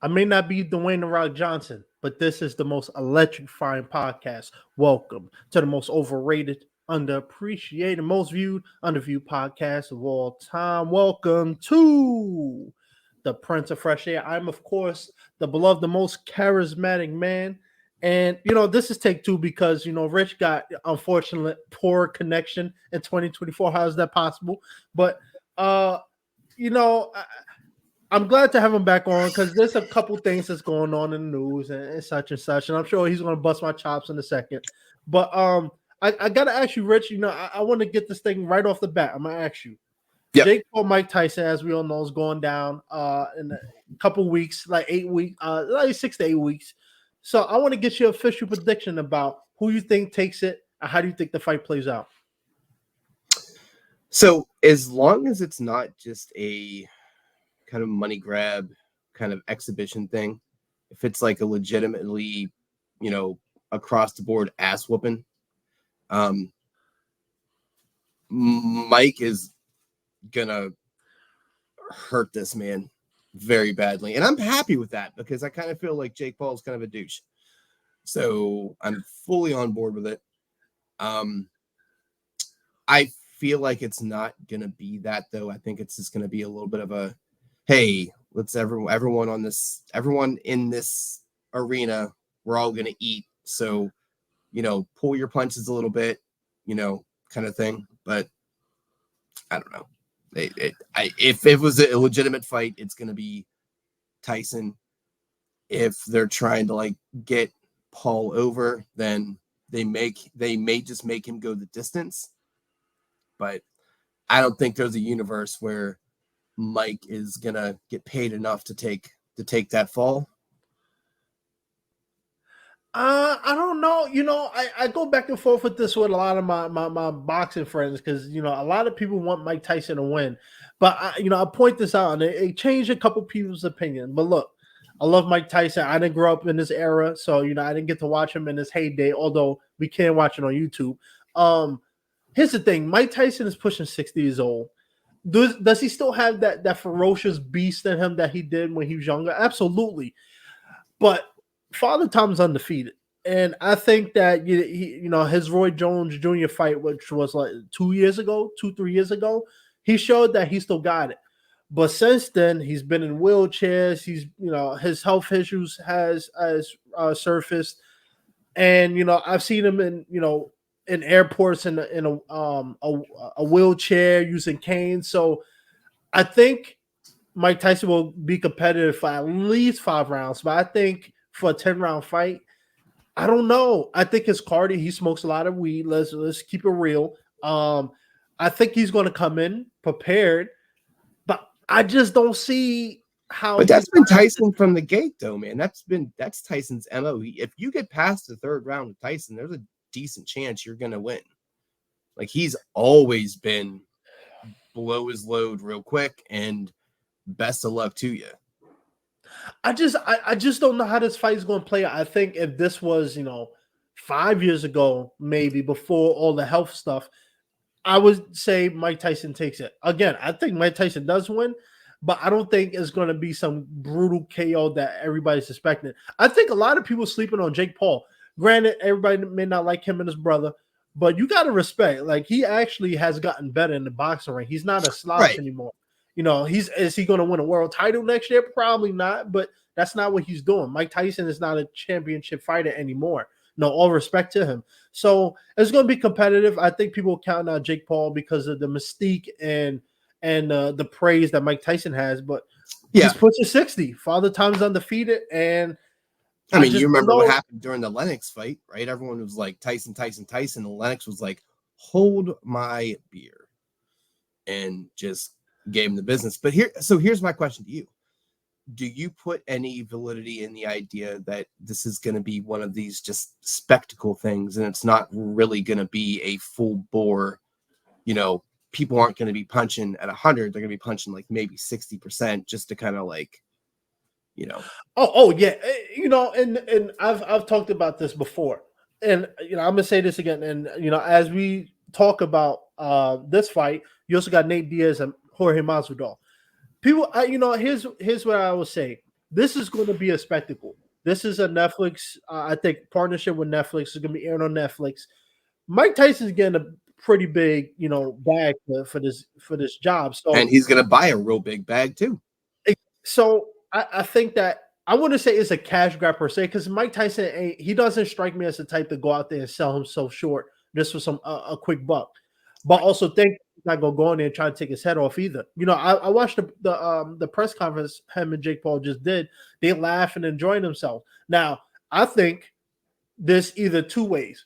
I may not be Dwayne The Rock Johnson, but this is the most electrifying podcast. Welcome to the most overrated, underappreciated, most viewed, underviewed podcast of all time. Welcome to the Prince of Fresh Air. I'm, of course, the beloved, the most charismatic man. And, this is take two because, Rich got, unfortunately, poor connection in 2024. How is that possible? But, you know, I'm glad to have him back on because there's a couple things that's going on in the news and such and such, and I'm sure he's going to bust my chops in a second. But I got to ask you, Rich. I want to get this thing right off the bat. I'm gonna ask you, Yep. Jake Paul, Mike Tyson, as we all know, is going down in a couple weeks, like 8 weeks, like 6 to 8 weeks. So I want to get your official prediction about who you think takes it, and how do you think the fight plays out? So as long as it's not just a kind of money grab kind of exhibition thing, if it's like a legitimately, across the board ass whooping, Mike is gonna hurt this man very badly. And I'm happy with that because I kind of feel like Jake Paul is kind of a douche. So I'm fully on board with it. I feel like it's not gonna be that though. I think it's just gonna be a little bit of a, hey, let's everyone in this arena, we're all gonna eat. So, pull your punches a little bit, kind of thing. But I don't know. If it was a legitimate fight, it's gonna be Tyson. If they're trying to like get Paul over, then they may just make him go the distance. But I don't think there's a universe where Mike is gonna get paid enough to take that fall. I don't know. I go back and forth with this with a lot of my boxing friends because a lot of people want Mike Tyson to win, but I point this out and it changed a couple people's opinion. But look, I love Mike Tyson. I didn't grow up in this era, so I didn't get to watch him in his heyday. Although we can watch it on YouTube. Here's the thing: Mike Tyson is pushing 60 years old. Does he still have that ferocious beast in him that he did when he was younger? Absolutely, but Father Time's undefeated, and I think that his Roy Jones Jr. fight, which was like 3 years ago, he showed that he still got it. But since then, he's been in wheelchairs. He's his health issues has surfaced, and I've seen him in airports in a wheelchair using canes. So I think Mike Tyson will be competitive for at least 5 rounds, but I think for a 10-round fight, I don't know. I think his cardio, he smokes a lot of weed. Let's keep it real. I think he's going to come in prepared, but I just don't see how. But that's been Tyson from the gate, though, man. That's Tyson's MO. If you get past the 3rd round with Tyson, there's a decent chance you're going to win. Like, he's always been blow his load real quick and best of luck to you. I just don't know how this fight is going to play out. I think if this was 5 years ago, maybe before all the health stuff, I would say Mike Tyson takes it. Again, I think Mike Tyson does win, but I don't think it's going to be some brutal KO that everybody's expecting. I think a lot of people sleeping on Jake Paul. Granted, everybody may not like him and his brother, but you got to respect. Like, he actually has gotten better in the boxing ring. He's not a slouch anymore. Is he going to win a world title next year? Probably not, but that's not what he's doing. Mike Tyson is not a championship fighter anymore. No, all respect to him. So it's going to be competitive. I think people count out Jake Paul because of the mystique and the praise that Mike Tyson has. But he's pushing 60. Father Time's undefeated, and I mean, you remember what happened during the Lennox fight, right? Everyone was like Tyson, Tyson, Tyson, and Lennox was like, "Hold my beer," and just gave him the business. But here's my question to you. Do you put any validity in the idea that this is going to be one of these just spectacle things and it's not really going to be a full bore, people aren't going to be punching at 100. They're going to be punching like maybe 60% just to kind of like, Oh yeah. And I've talked about this before, and, I'm going to say this again. And, as we talk about this fight, you also got Nate Diaz and Jorge Masvidal. People, here's what I will say. this is going to be a spectacle. This is a Netflix, I think, partnership with Netflix. Is going to be aired on Netflix. Mike Tyson's getting a pretty big, bag for this job. And So he's gonna buy a real big bag too. I think that I wouldn't say it's a cash grab per se, because Mike Tyson he doesn't strike me as the type to go out there and sell himself short just for some a quick buck. But also think he's not gonna go in there and try to take his head off either. I watched the press conference him and Jake Paul just did. They laugh and enjoying themselves. Now I think there's either two ways.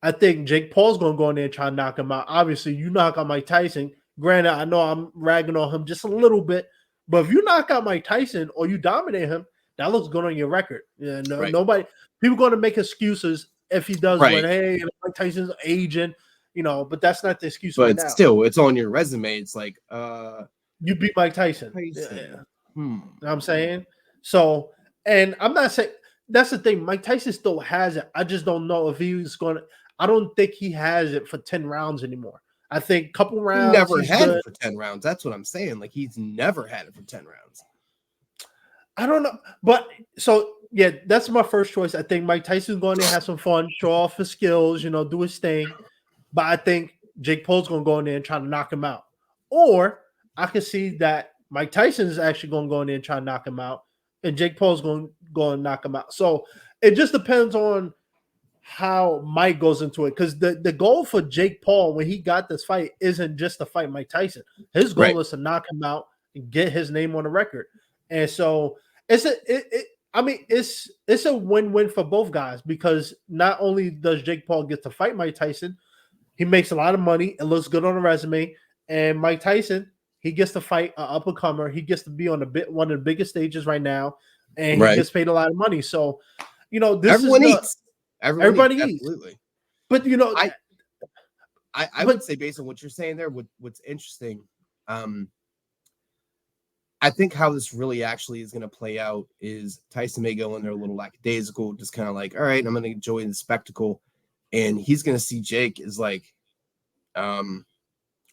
I think Jake Paul's gonna go in there and try to knock him out. Obviously, you knock out Mike Tyson. Granted, I know I'm ragging on him just a little bit, but if you knock out Mike Tyson or you dominate him, that looks good on your record. Yeah, nobody, people going to make excuses if he does win. Hey, Mike Tyson's aging, but that's not the excuse. But right now. Still, it's on your resume. It's like, you beat Mike Tyson. Yeah. You know what I'm saying? So, and I'm not saying that's the thing. Mike Tyson still has it. I just don't know if he's going to. I don't think he has it for 10 rounds anymore. I think a couple rounds. He never had it for 10 rounds. That's what I'm saying. Like, he's never had it for 10 rounds. I don't know. But so, yeah, that's my first choice. I think Mike Tyson's going to have some fun, show off his skills, do his thing. But I think Jake Paul's going to go in there and try to knock him out. Or I can see that Mike Tyson is actually going to go in there and try to knock him out. And Jake Paul's going to go and knock him out. So it just depends on how Mike goes into it, because the goal for Jake Paul when he got this fight isn't just to fight Mike Tyson. His goal is to knock him out and get his name on the record. And so it's a win-win for both guys, because not only does Jake Paul get to fight Mike Tyson, he makes a lot of money. It looks good on the resume. And Mike Tyson, he gets to fight an up-and-comer. He gets to be on one of the biggest stages right now, and he gets paid a lot of money. So, everyone eats. Everybody eats. Absolutely. But I would say, based on what you're saying there, what's interesting, I think how this really actually is going to play out is Tyson may go in there a little lackadaisical, just kind of like, all right, I'm going to enjoy the spectacle. And he's going to see Jake is like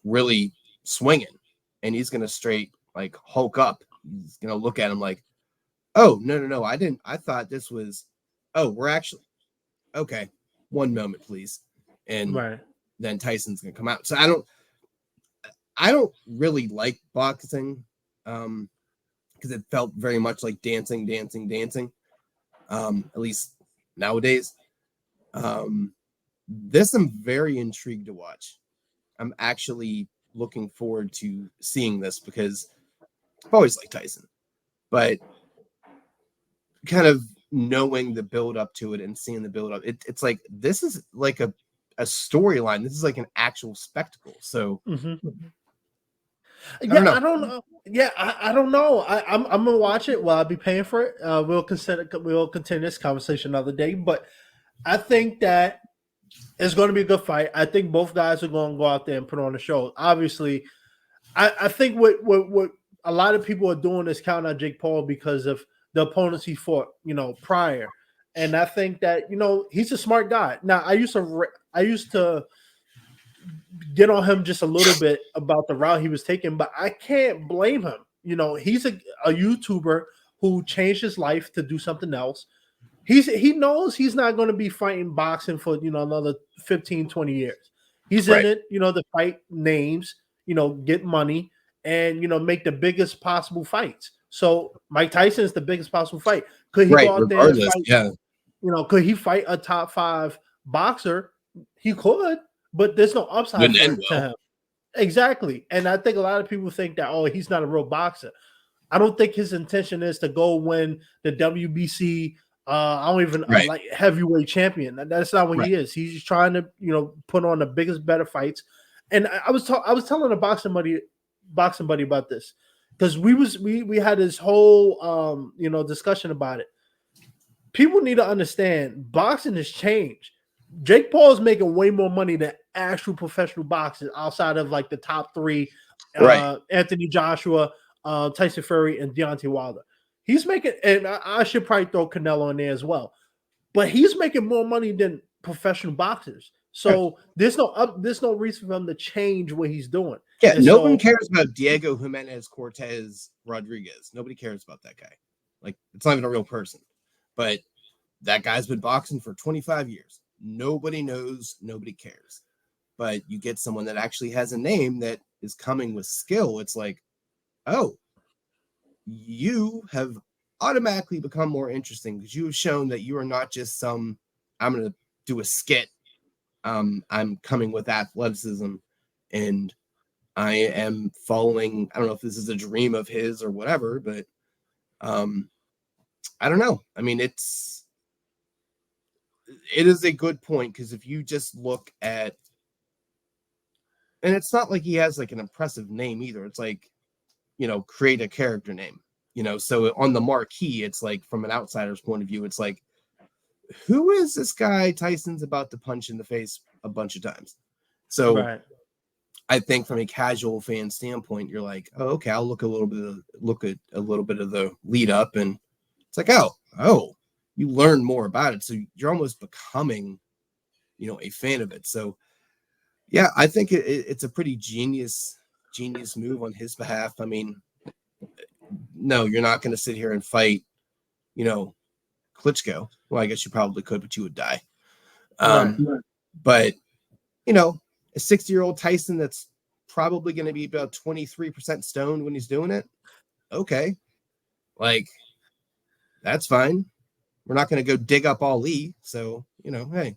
really swinging. And he's going to straight like Hulk up. He's going to look at him like, oh, no. I thought this was, we're actually, okay, one moment, please. And then Tyson's going to come out. So I don't really like boxing. Because it felt very much like dancing. At least nowadays. This I'm very intrigued to watch. I'm actually looking forward to seeing this because I've always liked Tyson, but kind of knowing the build up to it and seeing the build up, it's like this is like a storyline. This is like an actual spectacle. So. I don't know. Yeah, I don't know. I'm gonna watch it. Well, I'll be paying for it. We'll continue this conversation another day. But I think that it's going to be a good fight. I think both guys are going to go out there and put on a show. Obviously, I think what a lot of people are doing is counting out Jake Paul because of the opponents he fought, prior. And I think that he's a smart guy. Now, I used to get on him just a little bit about the route he was taking, but I can't blame him. He's a YouTuber who changed his life to do something else. He knows he's not going to be fighting boxing for another 15, 20 years. He's in it, to fight names, get money, and make the biggest possible fights. So Mike Tyson is the biggest possible fight. Could he go out there and fight? Yeah. Could he fight a top 5 boxer? He could. But there's no upside to him. Exactly. And I think a lot of people think that, he's not a real boxer. I don't think his intention is to go win the WBC, like heavyweight champion. That's not what he is. He's trying to, put on the biggest, better fights. And I was telling a boxing buddy about this because we had this whole, discussion about it. People need to understand boxing has changed. Jake Paul is making way more money than actual professional boxers outside of like the top 3, Anthony Joshua, Tyson Fury, and Deontay Wilder. He's making, and I should probably throw Canelo in there as well, but he's making more money than professional boxers. So there's no reason for him to change what he's doing. Yeah, no one cares about Diego Jimenez Cortez Rodriguez. Nobody cares about that guy. Like it's not even a real person. But that guy's been boxing for 25 years. Nobody knows, nobody cares. But you get someone that actually has a name that is coming with skill. It's like, oh, you have automatically become more interesting because you have shown that you are not just some, I'm going to do a skit. I'm coming with athleticism and I am following. I don't know if this is a dream of his or whatever, but I don't know. I mean, it is a good point because if you just look at, and it's not like he has like an impressive name either. It's like, create a character name, so on the marquee, it's like from an outsider's point of view, it's like, who is this guy Tyson's about to punch in the face a bunch of times? So Right. I think from a casual fan standpoint, you're like, oh, okay, I'll look at a little bit of the lead up, and it's like, oh, you learn more about it, so you're almost becoming, a fan of it. So yeah, I think it's a pretty genius move on his behalf. I mean, no, you're not going to sit here and fight, Klitschko. Well, I guess you probably could, but you would die. Right. But a 60-year-old Tyson that's probably going to be about 23% stoned when he's doing it. Okay. Like, that's fine. We're not going to go dig up Ali. So, hey.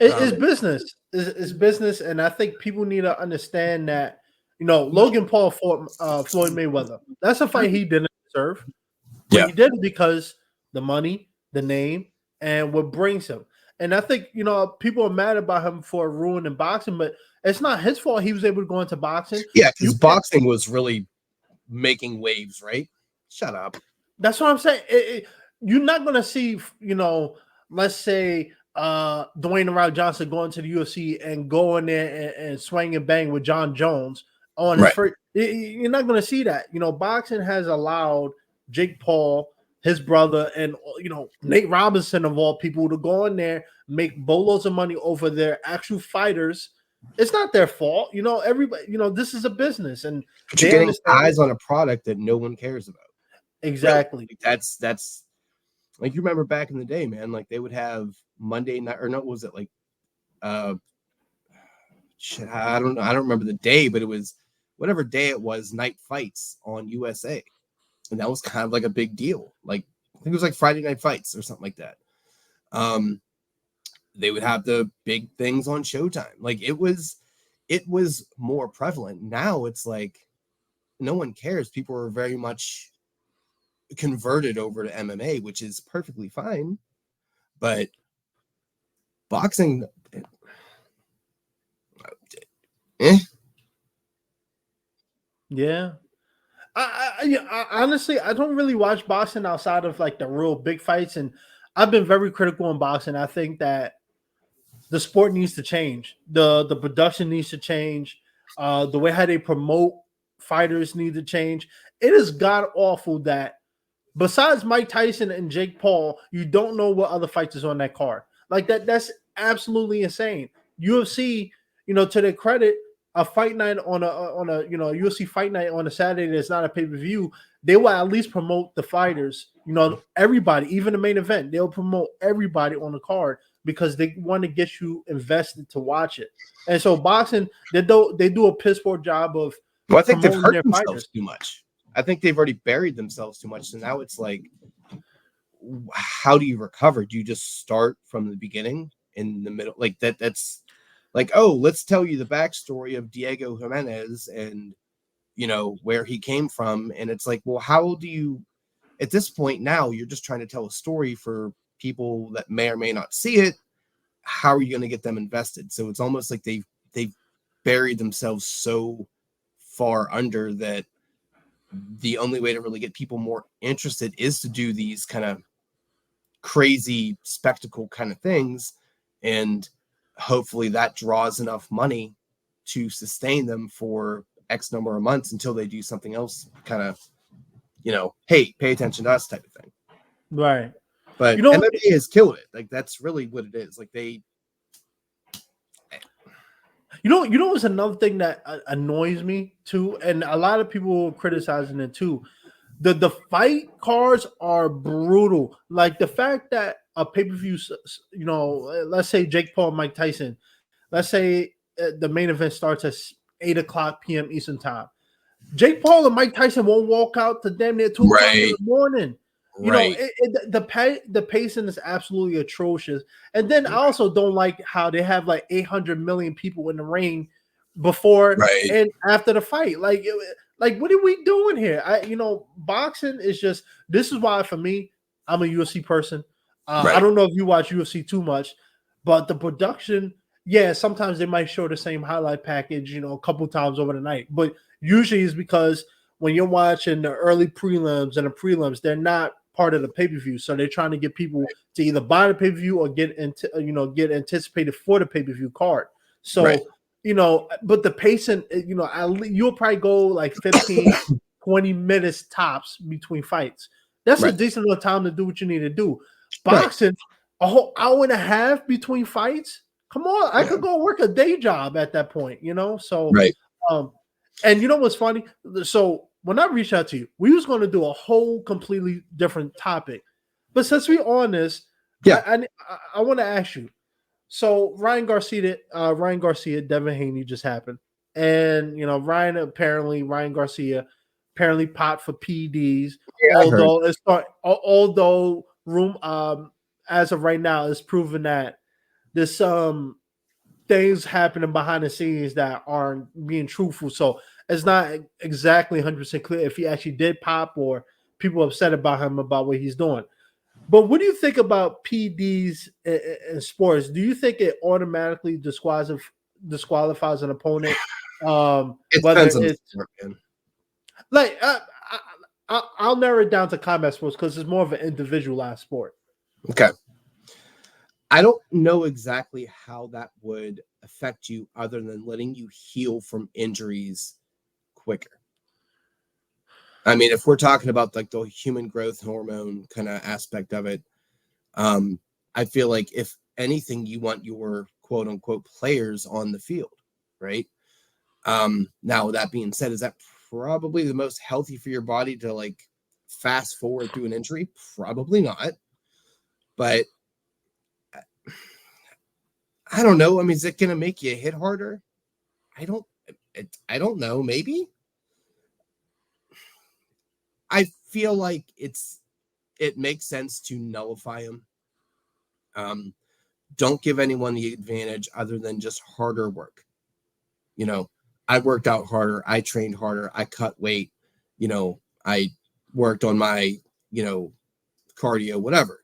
It's business. It's business. And I think people need to understand that, Logan Paul fought Floyd Mayweather. That's a fight he didn't deserve. But he did it because the money, the name, and what brings him. And I think, people are mad about him for ruining boxing, but it's not his fault he was able to go into boxing. Yeah, because boxing was really making waves, right? Shut up. That's what I'm saying. You're not going to see, let's say Dwayne The Rock Johnson going to the UFC and go in there and swing and bang with John Jones on his first. You're not going to see that. Boxing has allowed Jake Paul, his brother, and Nate Robinson of all people to go in there, make bolos of money over their actual fighters. It's not their fault, everybody, this is a business, and but you're getting eyes on a product that no one cares about. Exactly. Really. That's like, you remember back in the day, man, like they would have Monday night, or no, was it like I don't know, I don't remember the day, but it was whatever day it was, night fights on USA. And that was kind of like a big deal. Like, I think it was like Friday Night Fights or something like that. They would have the big things on Showtime. Like, it was more prevalent. Now it's like no one cares. People are very much converted over to MMA, which is perfectly fine. But boxing, Yeah. I honestly, I don't really watch boxing outside of like the real big fights, and I've been very critical in boxing. I think that the sport needs to change. The production needs to change. The way how they promote fighters need to change. It is god awful that besides Mike Tyson and Jake Paul, you don't know what other fights is on that card. Like that's absolutely insane. UFC, to their credit, a fight night on a UFC fight night on a Saturday that's not a pay-per-view, they will at least promote the fighters, everybody, even the main event. They'll promote everybody on the card because they want to get you invested to watch it. And so boxing, they do a piss poor job of I think they've hurt themselves fighters too much. I think they've already buried themselves too much. So now it's like, how do you recover? Do you just start from the beginning in the middle? Like that's like, oh, let's tell you the backstory of Diego Jimenez and, where he came from. And it's like, well, how do you, at this point now, you're just trying to tell a story for people that may or may not see it. How are you going to get them invested? So it's almost like they've buried themselves so far under that the only way to really get people more interested is to do these kind of crazy spectacle kind of things. And hopefully that draws enough money to sustain them for X number of months until they do something else kind of, hey, pay attention to us type of thing. Right. But MMA has killed it. Like, that's really what it is. Like, they, what's another thing that annoys me too, and a lot of people criticizing it too. The fight cards are brutal. Like the fact that a pay per view, let's say Jake Paul, Mike Tyson. Let's say the main event starts at 8 o'clock p.m. Eastern time. Jake Paul and Mike Tyson won't walk out to damn near 2 o'clock in Right. the morning. You know, Right. the pacing is absolutely atrocious. And then I also don't like how they have like 800 million people in the ring before Right. and after the fight. Like what are we doing here? Boxing is just, this is why for me, I'm a UFC person. I Right. don't know if you watch UFC too much, but the production, yeah, sometimes they might show the same highlight package, a couple times over the night, but usually is because when you're watching the early prelims and the prelims, they're not part of the pay-per-view. So they're trying to get people to either buy the pay-per-view or get get anticipated for the pay-per-view card. Right. So, but the pacing, you'll probably go like 15, 20 minutes tops between fights. That's a Right. decent enough time to do what you need to do. Right. Boxing, a whole hour and a half between fights. Come on, I Yeah. could go work a day job at that point, So, Right. um, and you know what's funny? So when I reached out to you, we was going to do a whole completely different topic, but since we're on this, Yeah. I want to ask you. So Ryan Garcia, Devin Haney just happened, and Ryan Garcia apparently popped for PEDs, Yeah, I heard. although room as of right now it's proven that this things happening behind the scenes that aren't being truthful. So it's not exactly 100% clear if he actually did pop or people upset about him about what he's doing. But what do you think about PDs in sports? Do you think it automatically disqualifies an opponent? It Whether depends on the it's sport, man. like I'll narrow it down to combat sports because it's more of an individualized sport. Okay. I don't know exactly how that would affect you other than letting you heal from injuries quicker. I mean, if we're talking about like the human growth hormone kind of aspect of it, I feel like if anything, you want your quote unquote players on the field, right? Now that being said, is that probably the most healthy for your body to like fast forward through an injury? Probably not. But I don't know. I mean, is it going to make you hit harder? I don't. I don't know. Maybe. I feel like it makes sense to nullify them. Um, don't give anyone the advantage other than just harder work. You know, I worked out harder. I trained harder. I cut weight. I worked on my cardio, whatever.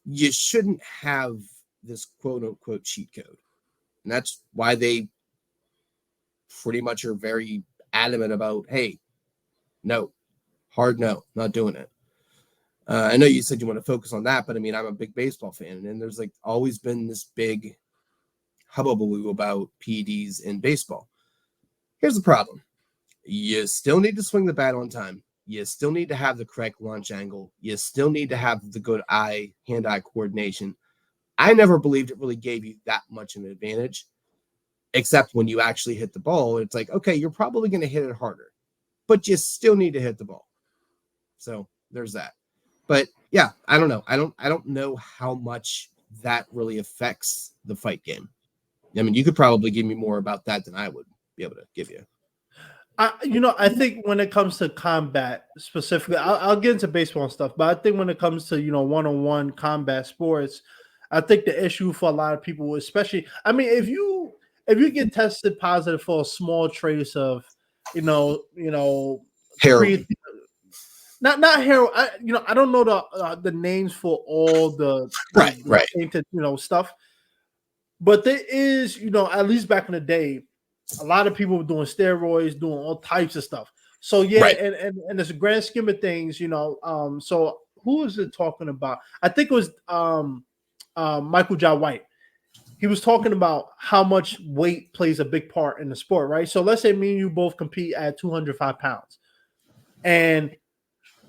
You shouldn't have this quote unquote cheat code, and that's why they pretty much are very adamant about, hey, no, hard no, not doing it. I know you said you want to focus on that, but I mean, I'm a big baseball fan, and there's like always been this big hubbub about PEDs in baseball. Here's the problem. You still need to swing the bat on time. You still need to have the correct launch angle. You still need to have the good hand-eye coordination. I never believed it really gave you that much of an advantage, except when you actually hit the ball. It's like, okay, you're probably going to hit it harder, but you still need to hit the ball. So there's that. But yeah, I don't know. I don't know how much that really affects the fight game. I mean, you could probably give me more about that than I would be able to give you. I think when it comes to combat specifically, I'll get into baseball and stuff, but I think when it comes to one-on-one combat sports, I think the issue for a lot of people, especially, I mean, if you get tested positive for a small trace of, Heroin. not heroin, I don't know the names for all the Right. tainted stuff, but there is at least back in the day a lot of people were doing steroids, doing all types of stuff. So yeah, Right. and there's a grand scheme of things, so who is it talking about? I think it was Michael Jai White. He was talking about how much weight plays a big part in the sport, right? So let's say me and you both compete at 205 pounds, and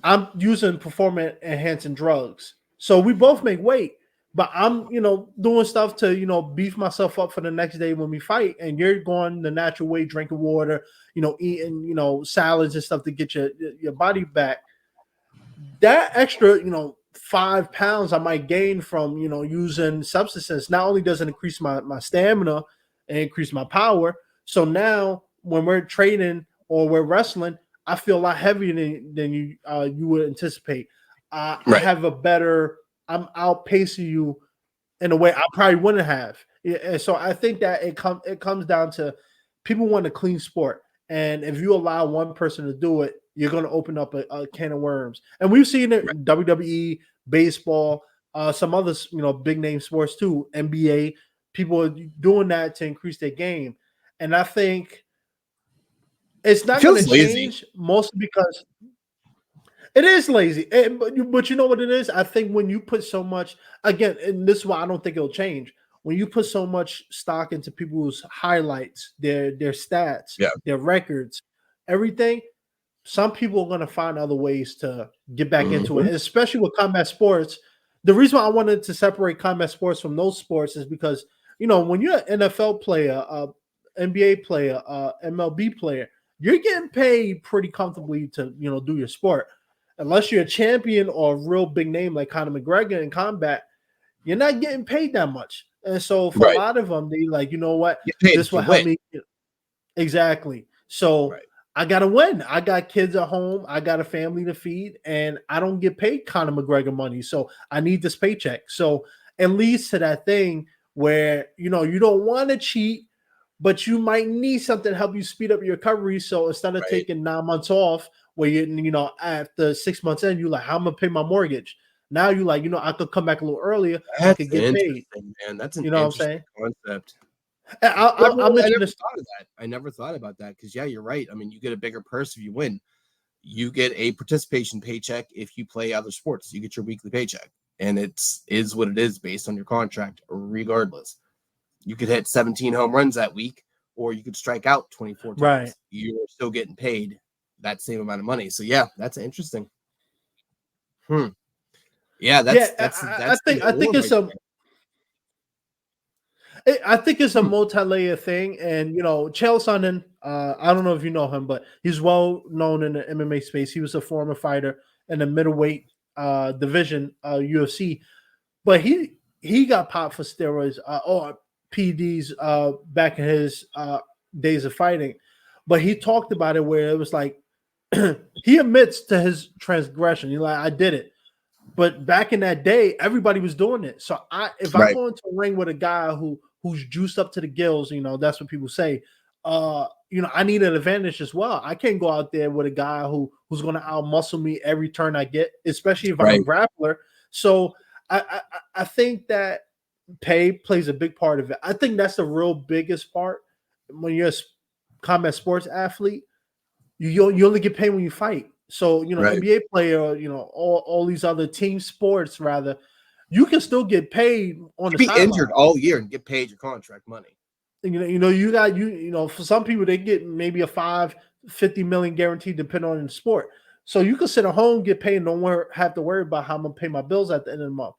I'm using performance enhancing drugs. So we both make weight, but I'm, doing stuff to, beef myself up for the next day when we fight, and you're going the natural way, drinking water, eating, salads and stuff to get your body back. That extra, 5 pounds I might gain from, using substances, not only does it increase my stamina and increase my power. So now when we're training or we're wrestling, I feel a lot heavier than you would anticipate. I Right. have a better, I'm outpacing you in a way I probably wouldn't have. Yeah, and so I think that it comes down to people want a clean sport, and if you allow one person to do it, you're going to open up a can of worms. And we've seen it Right. in WWE, baseball, some other big name sports too, NBA. People are doing that to increase their game, and I think it's It not going to feels lazy. change mostly because it is lazy, but you know what it is. I think when you put so much, again, and this is why I don't think it'll change. When you put so much stock into people's highlights, their stats, Yeah. their records, everything, some people are going to find other ways to get back into it, Mhm. and especially with combat sports. The reason why I wanted to separate combat sports from those sports is because when you're an NFL player, NBA player, MLB player, you're getting paid pretty comfortably to do your sport. Unless you're a champion or a real big name like Conor McGregor in combat, you're not getting paid that much. And so for a Right. lot of them, they like, you know what, Get paid this to will help win. me. Exactly. So Right. I gotta win. I got kids at home. I got a family to feed, and I don't get paid Conor McGregor money. So I need this paycheck. So it leads to that thing where you don't want to cheat, but you might need something to help you speed up your recovery. So instead of Right. taking 9 months off, where after 6 months in, you like, how I'm gonna pay my mortgage. Now you like, I could come back a little earlier. I That's could get paid. interesting, man. That's an You know what I'm interesting saying? concept. And I'll I mention never this. thought of that. I never thought about that because, yeah, you're right. I mean, you get a bigger purse if you win. You get a participation paycheck if you play other sports. You get your weekly paycheck, and it's is what it is based on your contract, regardless. You could hit 17 home runs that week, or you could strike out 24 Right. times. You're still getting paid that same amount of money. So yeah, that's interesting. Hmm. Yeah, Yeah, that's the I think norm it's right a there. I think it's a Hmm. multi-layer thing, and Chael Sonnen. I don't know if you know him, but he's well known in the MMA space. He was a former fighter in the middleweight division, UFC, but he got popped for steroids or PDs back in his days of fighting. But he talked about it where it was like he admits to his transgression. He's like, I did it. But back in that day, everybody was doing it. So if I Right, go into a ring with a guy who's juiced up to the gills, that's what people say. I need an advantage as well. I can't go out there with a guy who's going to outmuscle me every turn I get, especially if I'm a right, grappler. So I think that pay plays a big part of it. I think that's the real biggest part when you're a combat sports athlete. You only get paid when you fight. So right. NBA player, all these other team sports rather, you can still get paid on You the be injured sideline. all year and get paid your contract money. You got for some people they get maybe a 50 million guaranteed depending on the sport. So you can sit at home, get paid, and don't have to worry about how I'm gonna pay my bills at the end of the month.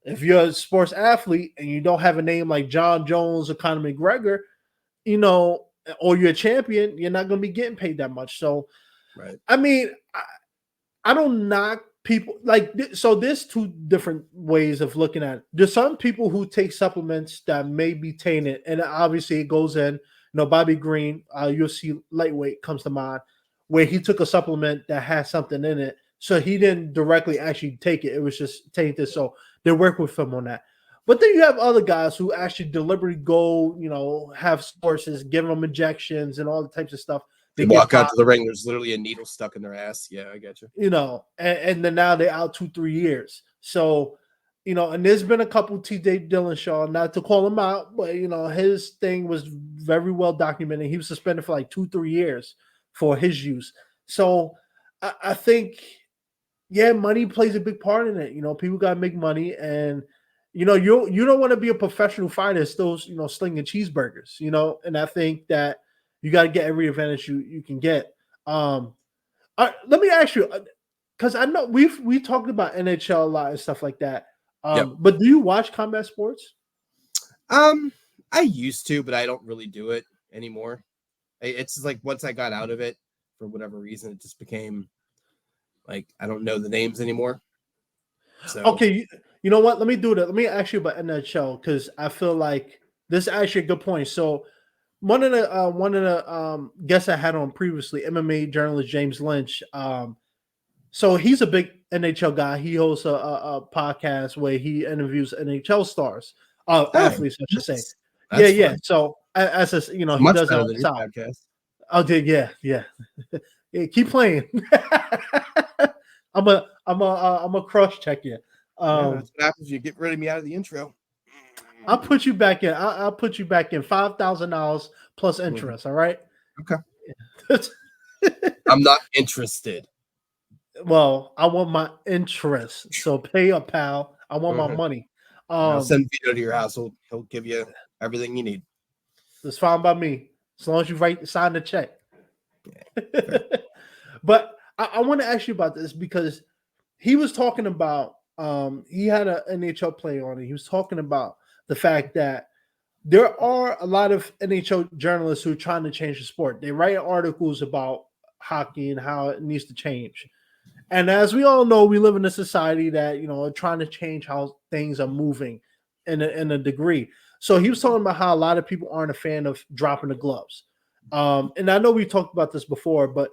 If you're a sports athlete and you don't have a name like John Jones or Conor McGregor, you know, or you're a champion, you're not gonna be getting paid that much. So Right, I mean, I don't knock people like so. There's two different ways of looking at it. There's some people who take supplements that may be tainted, and obviously it goes in. Bobby Green, UFC lightweight, comes to mind, where he took a supplement that had something in it, so he didn't directly actually take it. It was just tainted, so they work with him on that. But then you have other guys who actually deliberately go, have sources, give them injections and all the types of stuff. they They get walk out to popped, the ring. There's literally a needle stuck in their ass. Yeah, I get you. and then now they're out 2-3 years. So, and there's been a couple TJ Dillashaw, not to call him out, but his thing was very well documented. He was suspended for like 2-3 years for his use. So I think, yeah, money plays a big part in it. People gotta make money, and you don't want to be a professional fighter still, slinging cheeseburgers, and I think that you got to get every advantage you can get. Let me ask you, because I know we talked about NHL a lot and stuff like that. Yep. But do you watch combat sports? I used to, but I don't really do it anymore. It's like once I got out of it for whatever reason, it just became like I don't know the names anymore. So Okay, you know what? Let me do that. Let me ask you about NHL because I feel like this is actually a good point. So one of the guests I had on previously, MMA journalist James Lynch. So he's a big NHL guy. He hosts a podcast where he interviews NHL stars, athletes, I should say. Yeah, that's yeah. fun. So as a, It's he much does it better on than the your side. podcast. Oh, did yeah, yeah. Yeah, keep playing. I'm a cross check you. Yeah, Um, that's what happens. You get rid of me out of the intro. I'll put you back in. I'll put you back in $5,000 plus Mhm. interest. All right. Okay. I'm not interested. Well, I want my interest. So pay up, pal. I want my Mhm. money. I'll send Vito to your household. He'll give you everything you need. It's fine by me. As long as you sign the check. Fair. But I want to ask you about this because he was talking about he had an NHL player on it. He was talking about the fact that there are a lot of NHL journalists who are trying to change the sport. They write articles about hockey and how it needs to change. And as we all know, we live in a society that are trying to change how things are moving in a degree. So he was talking about how a lot of people aren't a fan of dropping the gloves. And I know we talked about this before, but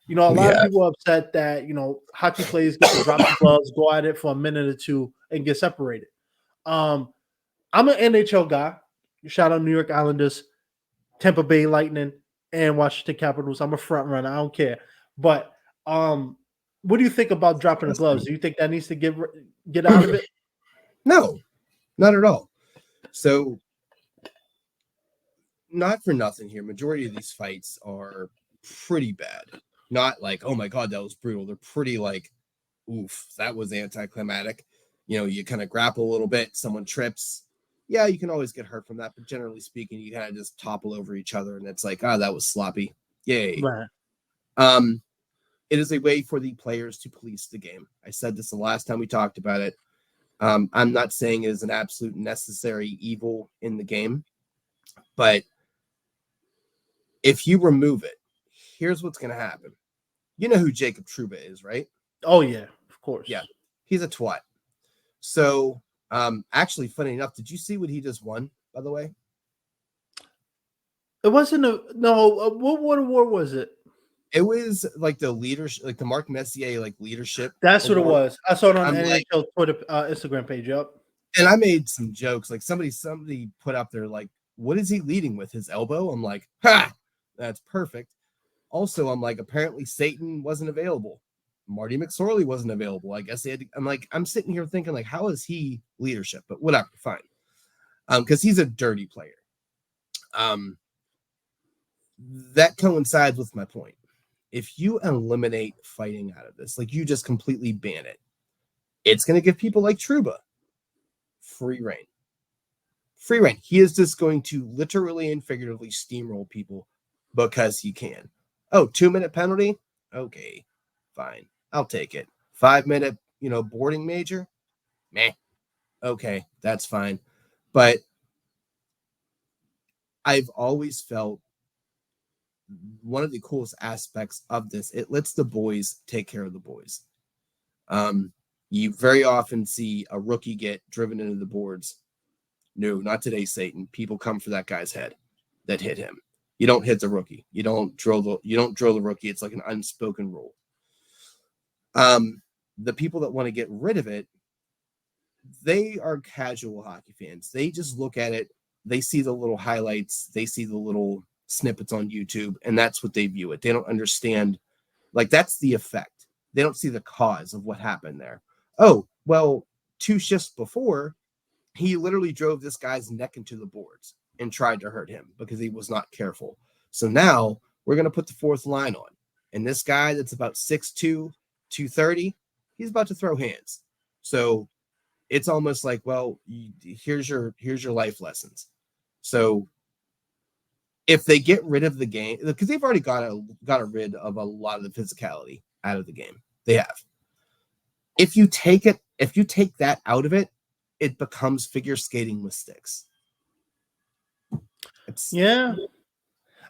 a lot of Yeah. people are upset that hockey players get to drop the gloves, go at it for a minute or two, and get separated. Um, I'm an NHL guy. Shout out New York Islanders, Tampa Bay Lightning, and Washington Capitals. I'm a front runner. I don't care. But what do you think about dropping the gloves? Do you think that needs to get out of it? No, not at all. So, not for nothing here. Majority of these fights are pretty bad. Not like, oh my god, that was brutal. They're pretty like, oof, that was anticlimactic. You kind of grapple a little bit, someone trips. Yeah, you can always get hurt from that, but generally speaking, you kind of just topple over each other, and it's like, that was sloppy. Yay. Right. It is a way for the players to police the game. I said this the last time we talked about it. I'm not saying it is an absolute necessary evil in the game, but if you remove it, here's what's going to happen. You know who Jacob Trouba is, right? Oh yeah, of course. Yeah, he's a twat. So, actually, funny enough, did you see what he just won? By the way, It wasn't a no. What award was it? it was like the leadership, like the Mark Messier like leadership That's what it award. was. I saw it on I'm like, NHL Twitter, Instagram page. Yep. and I made some jokes. Like somebody put up there, like, what is he leading with? His elbow? I'm like, ha, that's perfect. Also, I'm like, apparently Satan wasn't available. Marty McSorley wasn't available. I guess I'm sitting here thinking, like, how is he leadership? But whatever, fine. Because he's a dirty player. That coincides with my point. If you eliminate fighting out of this, like you just completely ban it, it's going to give people like Trouba free reign. Free reign. He is just going to literally and figuratively steamroll people because he can. Oh, 2-minute penalty? Okay, fine. I'll take it. 5-minute, boarding major? Meh. Okay, that's fine. But I've always felt one of the coolest aspects of this, it lets the boys take care of the boys. You very often see a rookie get driven into the boards. No, not today, Satan. People come for that guy's head that hit him. You don't hit the rookie. You don't drill the rookie. It's like an unspoken rule. The people that want to get rid of it, they are casual hockey fans. They just look at it. They see the little highlights. They see the little snippets on YouTube, and that's what they view it. They don't understand. Like, that's the effect. They don't see the cause of what happened there. Oh, well, 2 shifts before, he literally drove this guy's neck into the boards and tried to hurt him because he was not careful. So now we're going to put the 4th line on. And this guy that's about 6'2", 230, he's about to throw hands. So it's almost like, well, here's your life lessons. So if they get rid of the game, because they've already got rid of a lot of the physicality out of the game. They have. If you take that out of it, it becomes figure skating with sticks. Yeah,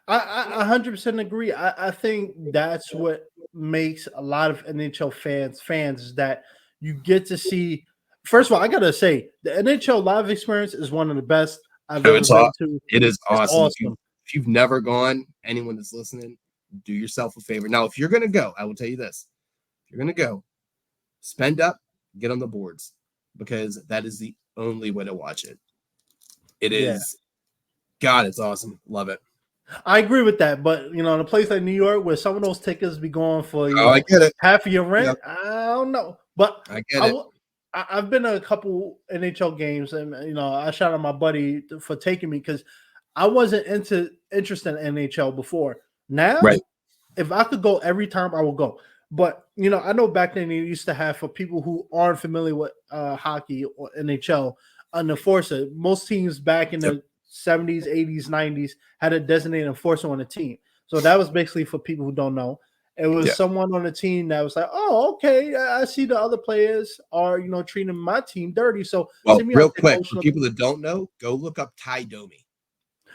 I 100% agree. I think that's what makes a lot of NHL fans is that you get to see. First of all, I gotta say the NHL live experience is one of the best I've Oh, ever been to. it is It's awesome. awesome. If you've never gone, anyone that's listening, do yourself a favor. Now, if you're gonna go, I will tell you this: if you're gonna go, spend up, get on the boards, because that is the only way to watch it. It Yeah. is, God, it's awesome. Love it. I agree with that, but in a place like New York where some of those tickets be going for Oh, I get it. half of your rent, Yep, I don't know. But I get it. I've been to a couple NHL games, and I shout out my buddy for taking me because I wasn't interested in NHL before. Now, Right. if I could go every time, I will go. But I know back then they used to have, for people who aren't familiar with hockey or NHL, an enforcer. Most teams back in Yep. the 70s, 80s, 90s had a designated enforcer on the team. So that was basically, for people who don't know, it was someone on the team that was like, "Oh, okay, I see the other players are treating my team dirty, so Well, send me real out there." quick, for people that don't know, go look up Ty Domi.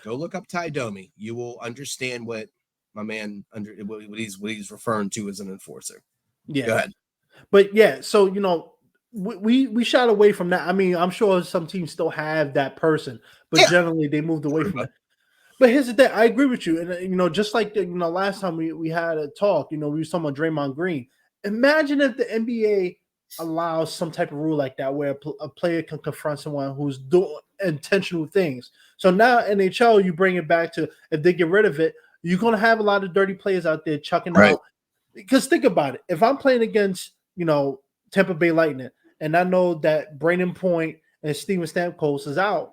Go look up Ty Domi. You will understand what my man what he's referring to as an enforcer. Yeah. Go ahead. But yeah, so we shot away from that. I mean, I'm sure some teams still have that person, but generally they moved away from that. But here's the thing, I agree with you, and just like last time we had a talk, we were talking about Draymond Green. Imagine if the NBA allows some type of rule like that, where a player can confront someone who's doing intentional things. So now NHL, you bring it back to, if they get rid of it, you're gonna have a lot of dirty players out there chucking out. Because think about it, if I'm playing against Tampa Bay Lightning, and I know that Braden Point and Steven Stamkos is out,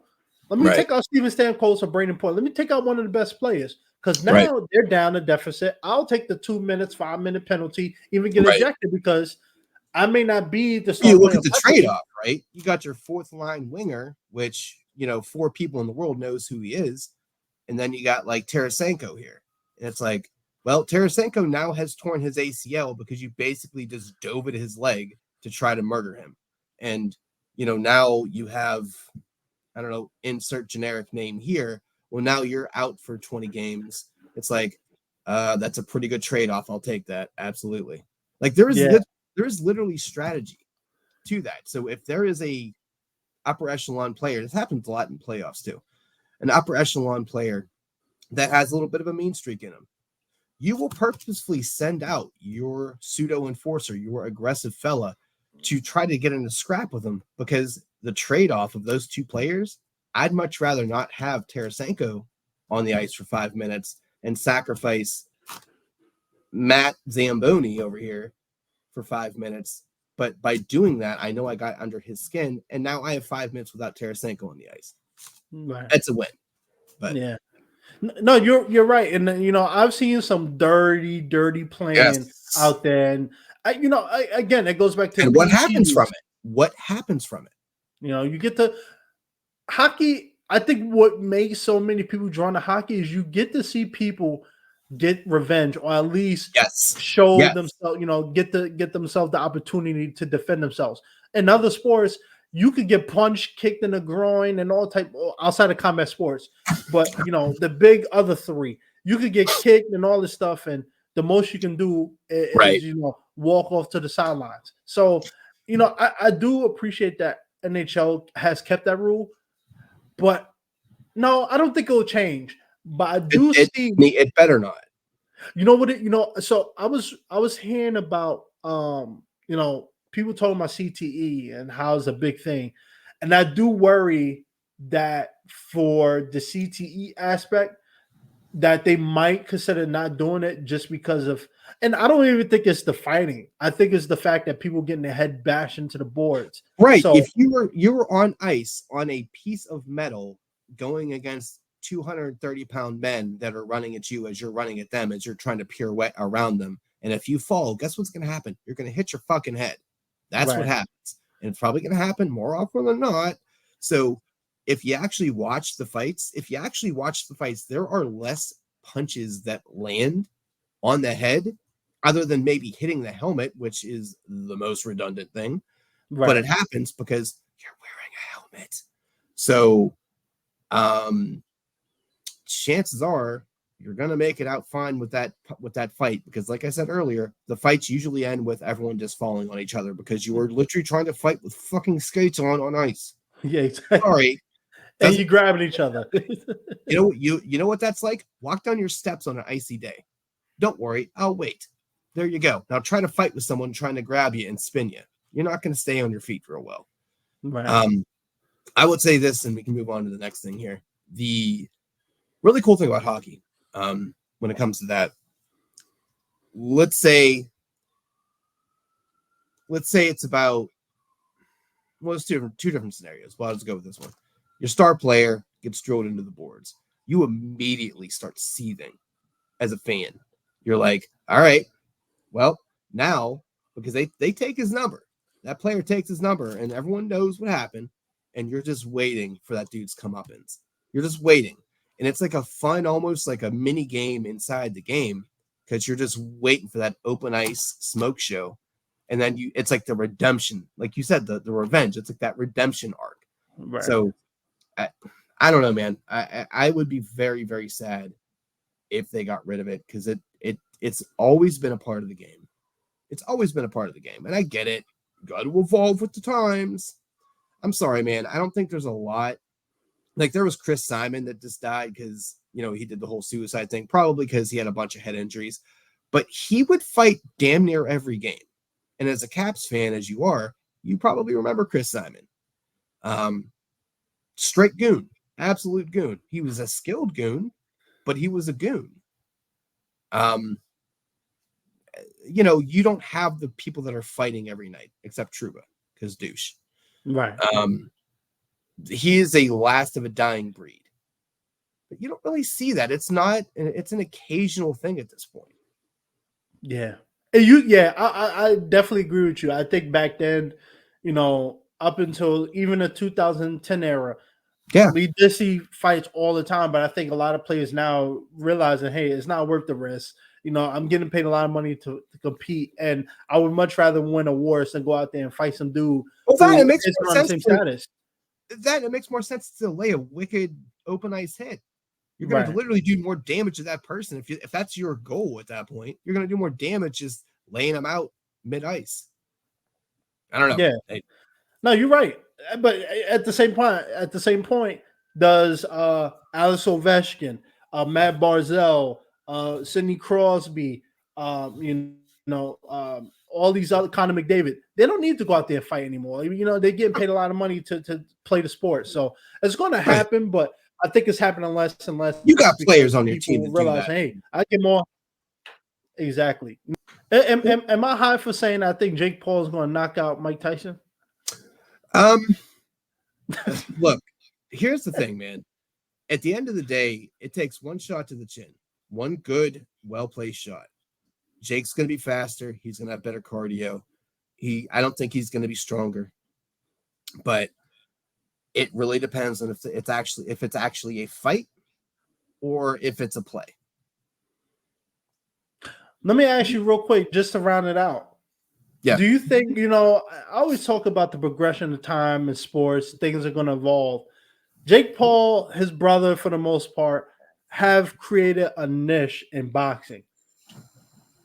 let me take out Steven Stamkos or Braden Point. Let me take out one of the best players, because now they're down a deficit. I'll take the 2 minutes, 5-minute penalty, even get ejected, because I may not be the star You look player at the trade-off, right? You got your fourth line winger, which 4 people in the world knows who he is, and then you got like Tarasenko here, and it's like, well, Tarasenko now has torn his ACL because you basically just dove at his leg to try to murder him, and now you have, I don't know, insert generic name here. Well, now you're out for 20 games. It's like, that's a pretty good trade-off. I'll take that. Absolutely. Like there is literally strategy to that. So if there is a upper echelon player, this happens a lot in playoffs too, an upper echelon player that has a little bit of a mean streak in him, you will purposefully send out your pseudo enforcer, your aggressive fella, to try to get in a scrap with him, because the trade-off of those two players, I'd much rather not have Tarasenko on the ice for 5 minutes and sacrifice Matt Zamboni over here for 5 minutes. But by doing that, I know I got under his skin, and now I have 5 minutes without Tarasenko on the ice. That's a win. But yeah. No, you're right, and I've seen some dirty playing out there, and again, it goes back to, and what happens from it? What happens from it? You get to hockey. I think what makes so many people drawn to hockey is you get to see people get revenge, or at least show themselves. Get themselves the opportunity to defend themselves. In other sports, you could get punched, kicked in the groin, and all type outside of combat sports. But the big other three, you could get kicked and all this stuff, and the most you can do is walk off to the sidelines. So I do appreciate that NHL has kept that rule, but no, I don't think it'll change. But I do see it better not. You know what? So I was hearing about people talking about CTE and how it's a big thing, and I do worry that for the CTE aspect, that they might consider not doing it just because of, and I don't even think it's the fighting. I think it's the fact that people getting their head bashed into the boards. Right. So if you were on ice on a piece of metal going against 230-pound men that are running at you as you're running at them, as you're trying to pirouette around them, and if you fall, guess what's going to happen? You're going to hit your fucking head. That's what happens, and it's probably going to happen more often than not. So if you actually watch the fights, there are less punches that land on the head, other than maybe hitting the helmet, which is the most redundant thing. But it happens because you're wearing a it. So, chances are you're gonna make it out fine with that fight, because like I said earlier, the fights usually end with everyone just falling on each other because you were literally trying to fight with fucking skates on ice. Yeah, exactly. Sorry, And you doesn't grabbing each other. you know what that's like? Walk down your steps on an icy day. Don't worry, I'll wait. There you go. Now try to fight with someone trying to grab you and spin you. You're not going to stay on your feet real well. Right. I would say this, and we can move on to the next thing here. The really cool thing about hockey, when it comes to that, let's say it's about, well, it's two different scenarios. Well, let's go with this one. Your star player gets drilled into the boards. You immediately start seething as a fan. You're like, all right, well, now, because they take his number. That player takes his number, and everyone knows what happened, and you're just waiting for that dude's comeuppance. You're just waiting. And it's like a fun, almost like a mini game inside the game, because you're just waiting for that open ice smoke show. And then it's like the redemption, like you said, the revenge. It's like that redemption arc. Right. So I don't know, man. I would be very, very sad if they got rid of it, because it's always been a part of the game. It's always been a part of the game. And I get it. Got to evolve with the times. I'm sorry, man. I don't think there's a lot. Like, there was Chris Simon that just died because, he did the whole suicide thing, probably because he had a bunch of head injuries. But he would fight damn near every game. And as a Caps fan, as you are, you probably remember Chris Simon. Straight goon. Absolute goon. He was a skilled goon, but he was a goon. You don't have the people that are fighting every night except Truba, because douche. Right. He is a last of a dying breed, but you don't really see that. It's an occasional thing at this point. Yeah. I definitely agree with you. I think back then, up until even the 2010 era, Yeah. we did see fights all the time, but I think a lot of players now realizing, hey, it's not worth the risk. I'm getting paid a lot of money to compete, and I would much rather win awards than go out there and fight some dude it makes who more on the sense same status. It makes more sense to lay a wicked open ice hit. You're going to Right. literally do more damage to that person. If that's your goal at that point, you're going to do more damage just laying them out mid ice. I don't know. Yeah. No, you're right. But at the same point, does Alex Ovechkin, Matt Barzell, Sidney Crosby, all these other Connor McDavid, they don't need to go out there and fight anymore. They're getting paid a lot of money to play the sport. So it's going to happen, but I think it's happening less and less. You got players on your team that realize, do that. hey, I get more. Exactly. Am I high for saying I think Jake Paul is going to knock out Mike Tyson? Look, here's the thing, man. At the end of the day, it takes one shot to the chin, one good, well-placed shot. Jake's going to be faster. He's going to have better cardio. I don't think he's going to be stronger, but it really depends on if it's actually a fight or if it's a play. Let me ask you real quick, just to round it out. Yeah. Do you think, I always talk about the progression of time in sports, things are going to evolve. Jake Paul, his brother, for the most part, have created a niche in boxing.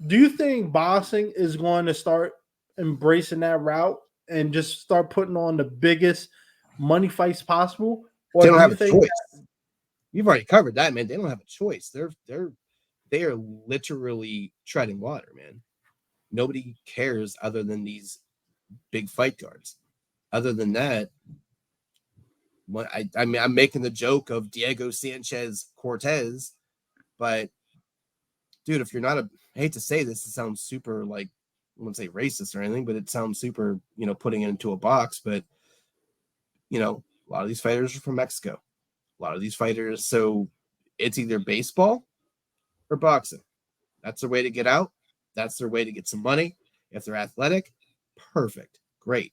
Do you think boxing is going to start embracing that route and just start putting on the biggest money fights possible? Or they don't have a choice. You've already covered that, man. They don't have a choice. They are literally treading water, man. Nobody cares other than these big fight cards. Other than that, I mean, I'm making the joke of Diego Sanchez Cortez, but dude, if you're not I hate to say this, it sounds super I wouldn't say racist or anything, but it sounds super, putting it into a box. But a lot of these fighters are from Mexico. A lot of these fighters, so it's either baseball or boxing. That's their way to get out. That's their way to get some money. If they're athletic, perfect, great.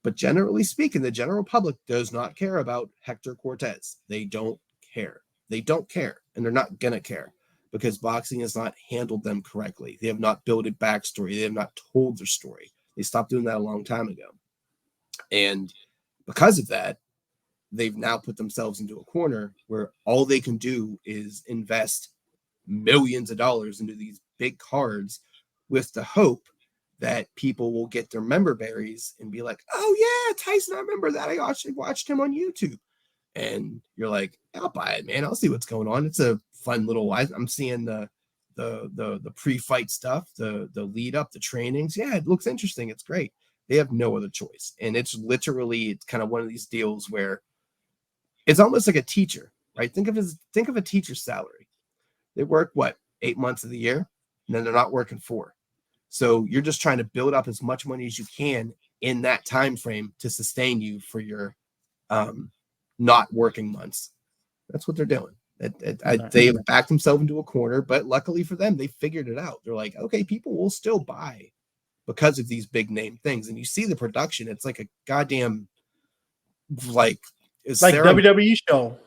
But generally speaking, the general public does not care about Hector Cortez. They don't care. They don't care, and they're not going to care because boxing has not handled them correctly. They have not built a backstory. They have not told their story. They stopped doing that a long time ago. And because of that, they've now put themselves into a corner where all they can do is invest millions of dollars into these big cards with the hope that people will get their member berries and be like, oh yeah, Tyson, I remember that. I actually watched him on YouTube. And you're like, I'll buy it, man. I'll see what's going on. It's a fun little. I'm seeing the pre-fight stuff, the lead up, the trainings. Yeah, it looks interesting. It's great. They have no other choice, and it's kind of one of these deals where it's almost like a teacher, right? Think of a teacher's salary. They work 8 months of the year, and then they're not working 4. So you're just trying to build up as much money as you can in that time frame to sustain you for your not working months. That's what they're doing. They have backed themselves into a corner, but luckily for them, they figured it out. They're like, okay, people will still buy because of these big name things. And you see the production, it's like a goddamn it's like WWE show.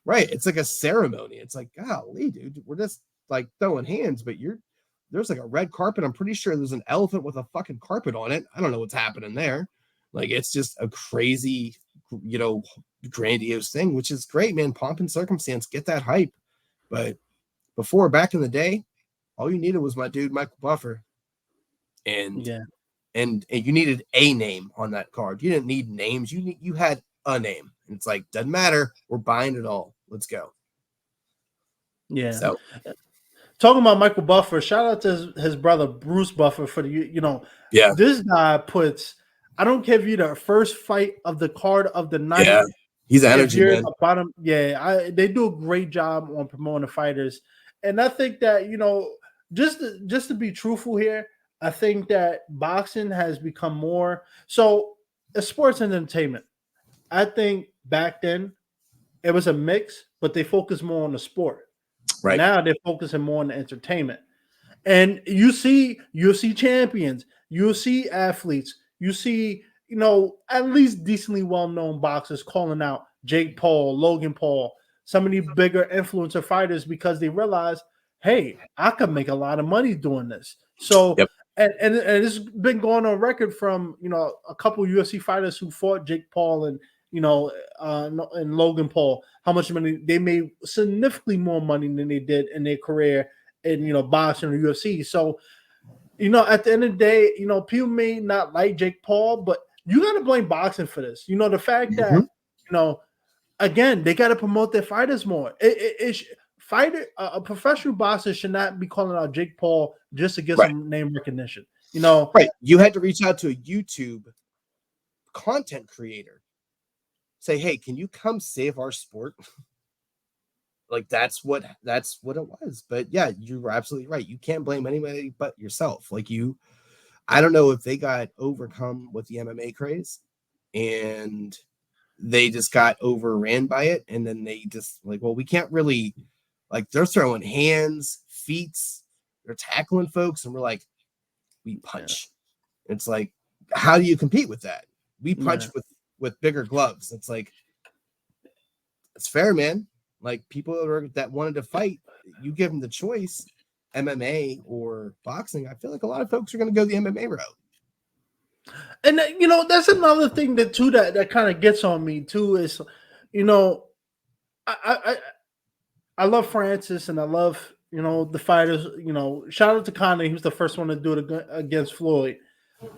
Right. It's like a ceremony. It's like, golly, dude, we're just like throwing hands, but there's like a red carpet. I'm pretty sure there's an elephant with a fucking carpet on it. I don't know what's happening there. Like, it's just a crazy, grandiose thing, which is great, man. Pomp and circumstance, get that hype. But before, back in the day, all you needed was my dude Michael Buffer, and you needed a name on that card. You didn't need names. You had a name, and it's like, doesn't matter. We're buying it all. Let's go. Yeah. So, talking about Michael Buffer, shout out to his brother Bruce Buffer for this guy puts. I don't care if you're the first fight of the card of the night. Yeah, he's energy, man. Bottom, they do a great job on promoting the fighters, and I think that just to be truthful here, I think that boxing has become more so a sports and entertainment. I think back then it was a mix, but they focused more on the sport. Right now, they're focusing more on the entertainment, and you see champions, you see athletes. You see, at least decently well-known boxers calling out Jake Paul, Logan Paul, some of the bigger influencer fighters because they realize, hey, I could make a lot of money doing this. So, and it's been going on record from, a couple UFC fighters who fought Jake Paul and, and Logan Paul, how much money they made, significantly more money than they did in their career in, boxing or UFC. So, at the end of the day, people may not like Jake Paul, but you got to blame boxing for this. The fact that, again, they got to promote their fighters more. A professional boxer should not be calling out Jake Paul just to get some name recognition. Right. You had to reach out to a YouTube content creator. Say, hey, can you come save our sport? Like, that's what it was. But yeah, you were absolutely right. You can't blame anybody but yourself. Like, I don't know if they got overcome with the MMA craze and they just got overran by it. And then they just we can't really, they're throwing hands, feet, they're tackling folks. And we're like, we punch. Yeah. It's like, how do you compete with that? We punch with bigger gloves. It's like, it's fair, man. Like, people that wanted to fight, you give them the choice, MMA or boxing. I feel like a lot of folks are going to go the MMA route. And that's another thing that kind of gets on me too. Is I love Francis and I love the fighters. Shout out to Conor. He was the first one to do it against Floyd.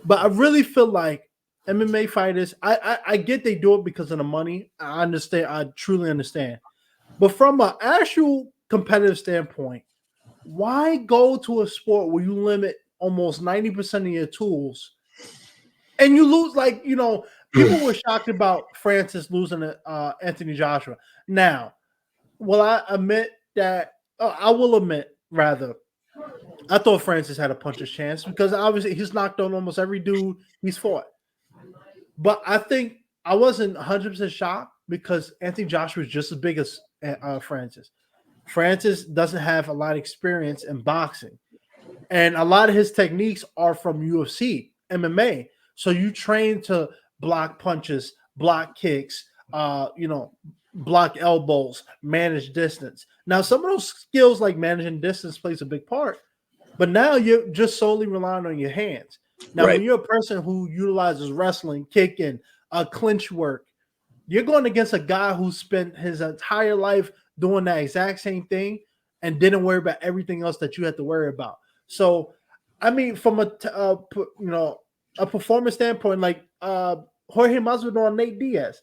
But I really feel like MMA fighters. I get they do it because of the money. I understand. I truly understand. But from an actual competitive standpoint, why go to a sport where you limit almost 90% of your tools and you lose? People were shocked about Francis losing to Anthony Joshua. Now, will I admit that? I will admit, rather, I thought Francis had a puncher's chance because obviously he's knocked on almost every dude he's fought. But I think I wasn't 100% shocked because Anthony Joshua is just as big as Francis. Francis doesn't have a lot of experience in boxing, and a lot of his techniques are from UFC, MMA. So you train to block punches, block kicks, block elbows, manage distance. Now, some of those skills like managing distance plays a big part, but now you're just solely relying on your hands. Now, when you're a person who utilizes wrestling, kicking, clinch work, You're going against a guy who spent his entire life doing that exact same thing and didn't worry about everything else that you had to worry about. So, I mean, from a performance standpoint, like Jorge Masvidal and Nate Diaz,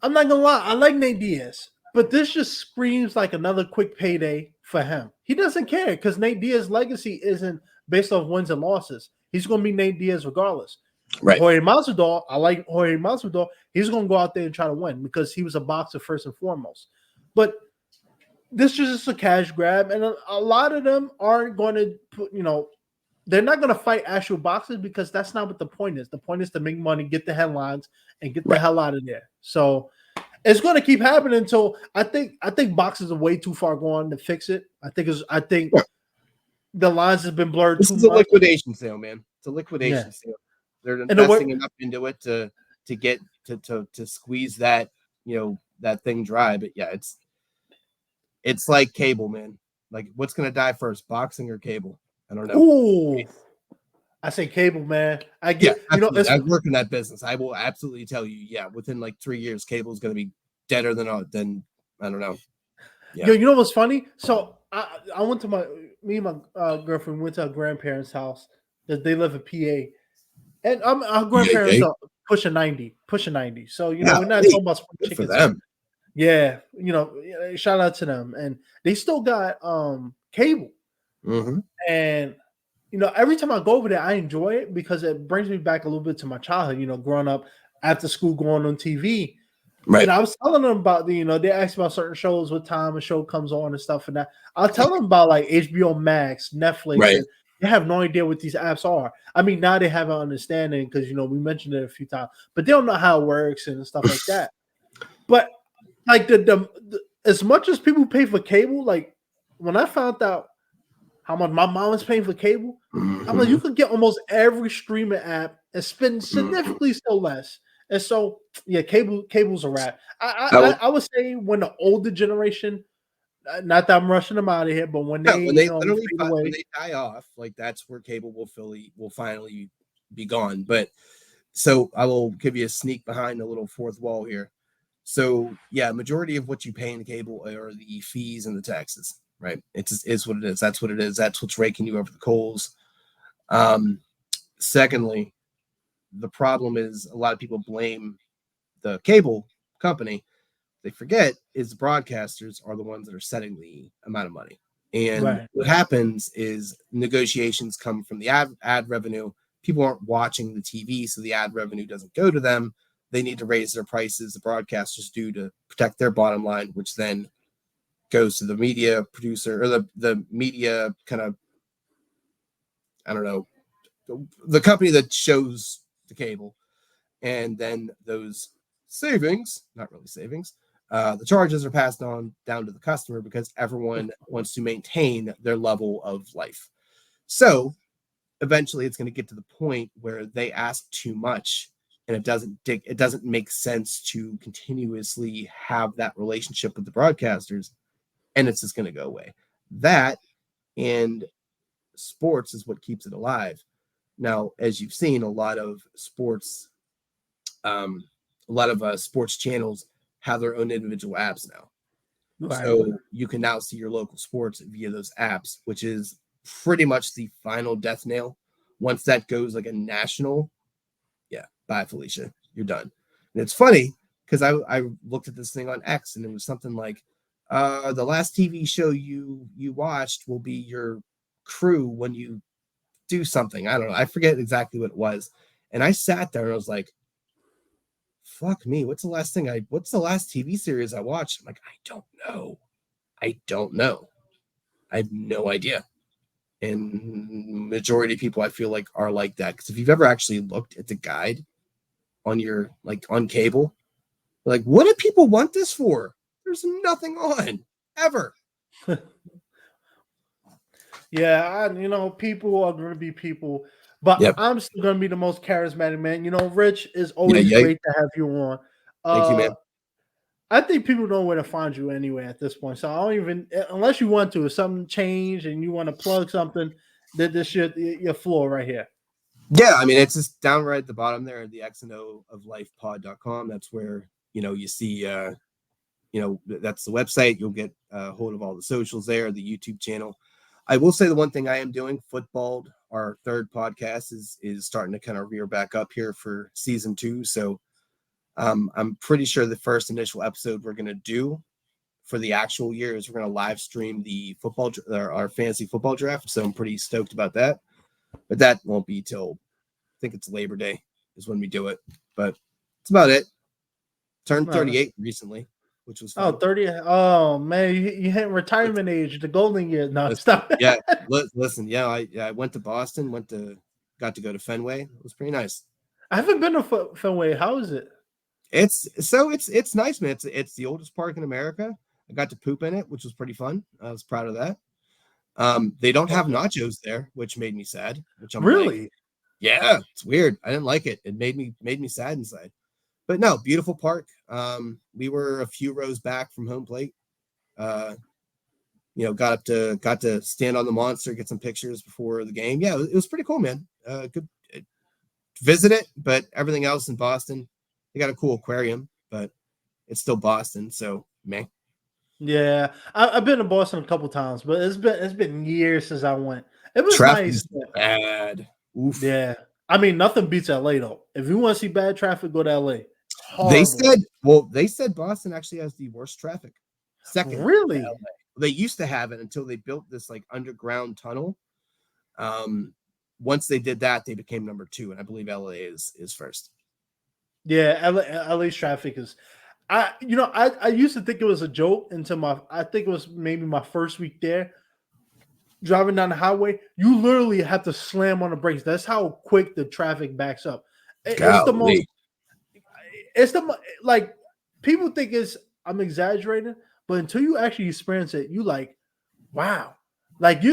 I'm not gonna lie, I like Nate Diaz, but this just screams like another quick payday for him. He doesn't care because Nate Diaz's legacy isn't based off wins and losses. He's gonna be Nate Diaz regardless. Right. Jorge Masvidal, I like Jorge Masvidal. He's gonna go out there and try to win because he was a boxer first and foremost. But this is just a cash grab, and a lot of them aren't going to put, they're not going to fight actual boxers because that's not what the point is. The point is to make money, get the headlines, and get the Right. hell out of there. So it's going to keep happening until I think boxers are way too far gone to fix it. I think Yeah. the lines has been blurred This too is a much. liquidation sale, man. It's a liquidation Yeah. sale. They're And the way, investing enough into it to get to squeeze that, that thing dry. But yeah, it's like cable, man. Like, what's gonna die first, boxing or cable? I don't know. ooh, I say cable, man. I Yeah, get, absolutely. I work in that business. I will absolutely tell you. Yeah, within like 3 years, cable is gonna be deader than I don't know. Yeah. Yo, you know what's funny? So I went to me and my girlfriend went to our grandparents' house because they live in PA, and our Yeah. grandparents Yeah. are pushing 90, pushing 90. So Yeah. we're not Hey, talking about spring good for chickens here. them. Yeah, shout out to them, and they still got cable, Hmm. and every time I go over there, I enjoy it because it brings me back a little bit to my childhood. Growing up after school, going on TV. Right. And I was telling them about they asked about certain shows, what time a show comes on and stuff. And that I'll tell them about like HBO Max, Netflix, Right. and they have no idea what these apps are. I mean, now they have an understanding because we mentioned it a few times, but they don't know how it works and stuff like that. But like the as much as people pay for cable, like when I found out how much my mom was paying for cable, I'm like, you Hmm. could get almost every streaming app and spend Hmm. significantly still less. And so, yeah, cable's a wrap. I will. I would say when the older generation, not that I'm rushing them out of here, but when Yeah, they when they literally fade when away, they die off, like that's where cable will finally be gone. But so I will give you a sneak behind the little fourth wall here. So yeah, majority of what you pay in the cable are the fees and the taxes, right? It just is what it is. That's what it is. That's what's raking you over the coals. Um, Secondly, the problem is a lot of people blame the cable company. They forget is the broadcasters are the ones that are setting the amount of money. And right? what happens is negotiations come from the ad revenue. People aren't watching the TV, so the ad revenue doesn't go to them. They need to raise their prices, the broadcasters do, to protect their bottom line, which then goes to the media producer or the media kind of, I don't know, the company that shows the cable. And then those savings, not really savings, the charges are passed on down to the customer because everyone wants to maintain their level of life. So eventually it's going to get to the point where they ask too much and it doesn't make sense to continuously have that relationship with the broadcasters, and it's just going to go away. That and sports is what keeps it alive. Now, as you've seen, um, a lot of sports channels have their own individual apps now. Right. So you can now see your local sports via those apps, which is pretty much the final death nail. Once that goes like a national, yeah, bye, Felicia, you're done. And it's funny because I looked at this thing on X and it was something like, the last TV show you watched will be your crew when you do something. I don't know. I forget exactly what it was. And I sat there and I was like, fuck me. What's the last TV series I watched? I'm like, I don't know. I don't know. I have no idea. And majority of people I feel like are like that. Because if you've ever actually looked at the guide on your like on cable, like, what do people want this for? There's nothing on ever. Yeah, people are going to be people, but Yep. I'm still going to be the most charismatic man. Rich is Yeah. always Yeah. great to have you on. Thank you, Uh, man. I think people know where to find you anyway at this point. So I don't even, unless you want to, if something changed and you want to plug something, that this shit, your floor right here. Yeah, I mean, it's just down right at the bottom there, the X and O of lifepod.com. That's where, you see, that's the website. You'll get a hold of all the socials there, the YouTube channel. I will say the one thing I am doing, Footballed, our third podcast, is starting to kind of rear back up here for season 2. So I'm pretty sure the first initial episode we're going to do for the actual year is we're going to live stream the our fantasy football draft. So I'm pretty stoked about that. But that won't be till, I think it's Labor Day is when we do it. But it's about it. Turned 38 recently, which was fun. 30. Oh, man. You hit retirement age, the golden year. No, stop. Yeah. Listen. Yeah. I went to Boston, got to go to Fenway. It was pretty nice. I haven't been to Fenway. How is it? It's nice, man. It's the oldest park in America. I got to poop in it, which was pretty fun. I was proud of that. They don't have nachos there, which made me sad. Which I'm really, like, yeah, it's weird. I didn't like it. It made me sad inside. But no, beautiful park. We were a few rows back from home plate. Got to stand on the monster, get some pictures before the game. Yeah, it was pretty cool, man. Good visit it, but everything else in Boston, they got a cool aquarium, but it's still Boston, so man. Yeah, I've been to Boston a couple times, but it's been years since I went. It was Traffic nice. is bad. Oof. Yeah, I mean nothing beats LA though. If you want to see bad traffic, go to LA. Horrible. They said Boston actually has the worst traffic. Second, really? LA. They used to have it until they built this like underground tunnel. Once they did that, they became number 2, and I believe LA is first. Yeah, LA's traffic is. I used to think it was a joke until I think it was maybe my first week there. Driving down the highway, you literally have to slam on the brakes. That's how quick the traffic backs up. It's the most. It's the like people think I'm exaggerating, but until you actually experience it, you like, wow. Like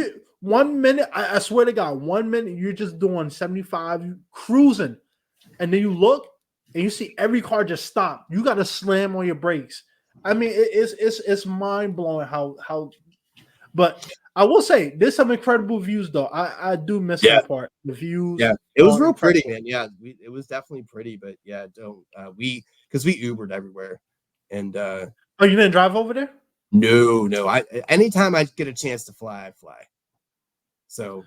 1 minute, I swear to God, 1 minute you're just doing 75, you cruising, and then you look and you see every car just stop. You got to slam on your brakes. I mean, it's mind blowing how. But I will say there's some incredible views though. I do miss that part. The views. Yeah, it was real pretty, man. Yeah, it was definitely pretty, but yeah, don't because we Ubered everywhere, and oh, you didn't drive over there? No. Anytime I get a chance to fly, I fly. So,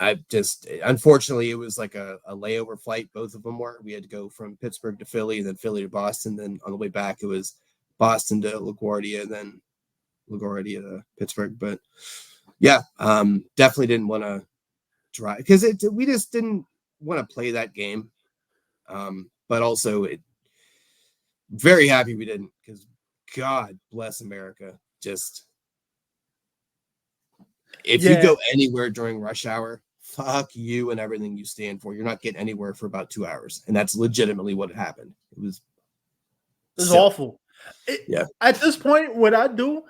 I just unfortunately it was like a layover flight. Both of them were. We had to go from Pittsburgh to Philly, then Philly to Boston. Then on the way back, it was Boston to LaGuardia, then LaGuardia to Pittsburgh. But yeah, definitely didn't want to drive because we just didn't want to play that game. But also, very happy we didn't because God bless America. Just if you go anywhere during rush hour, fuck you and everything you stand for. You're not getting anywhere for about 2 hours, and that's legitimately what happened. It was awful. Yeah. At this point, what I do,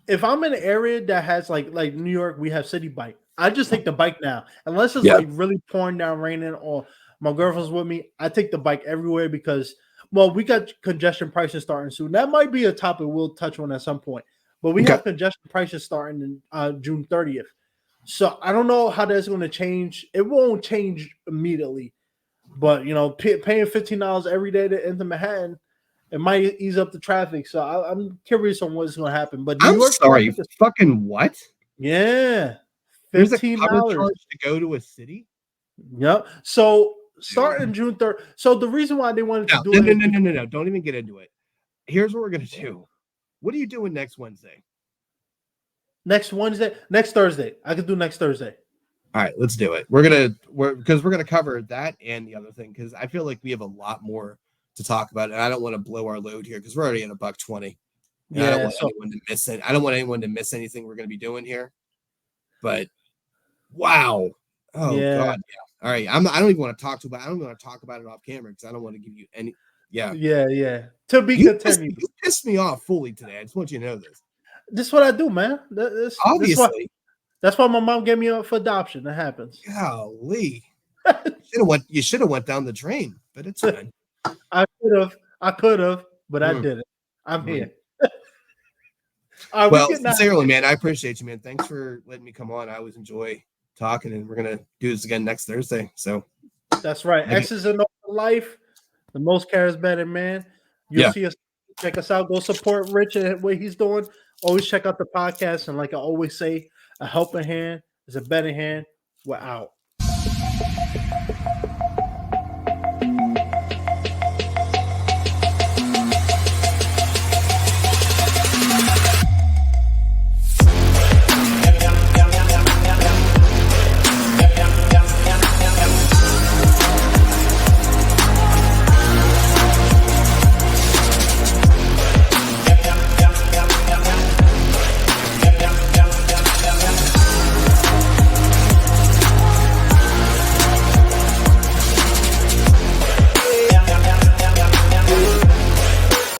if I'm in an area that has like New York, we have City Bike. I just take the bike now, unless it's like really pouring down, raining, or my girlfriend's with me. I take the bike everywhere because, well, we got congestion prices starting soon. That might be a topic we'll touch on at some point. But we have congestion prices starting in June 30th. So I don't know how that's going to change. It won't change immediately. But, paying $15 every day to enter Manhattan, it might ease up the traffic. So I'm curious on what's going to happen. But New York sorry, fucking what? Yeah. There's a cover charge to go to a city? Yep. So starting June 3rd. So the reason why they wanted to do it. No. Don't even get into it. Here's what we're going to do. What are you doing next Wednesday? Next Thursday. I could do next Thursday. All right, let's do it. We're gonna cover that and the other thing because I feel like we have a lot more to talk about, and I don't want to blow our load here because we're already at $120. Yeah, I don't want anyone to miss it. I don't want anyone to miss anything we're gonna be doing here. But wow, God, yeah. All right, I don't even want to talk about. I don't want to talk about it off camera because I don't want to give you any. Yeah. To be continued. You pissed me off fully today. I just want you to know this. This is what I do, man. Obviously. That's why my mom gave me up for adoption. That happens. Golly. You should have went down the drain, but it's fine. I could have, but I didn't. I'm here. Well, sincerely, man, I appreciate you, man. Thanks for letting me come on. I always enjoy talking, and we're gonna do this again next Thursday. So That's right. X's and O's of life. The most charismatic man. You'll Yeah. see us. Check us out. Go support Rich and what he's doing. Always check out the podcast. And like I always say, a helping hand is a better hand. We're out.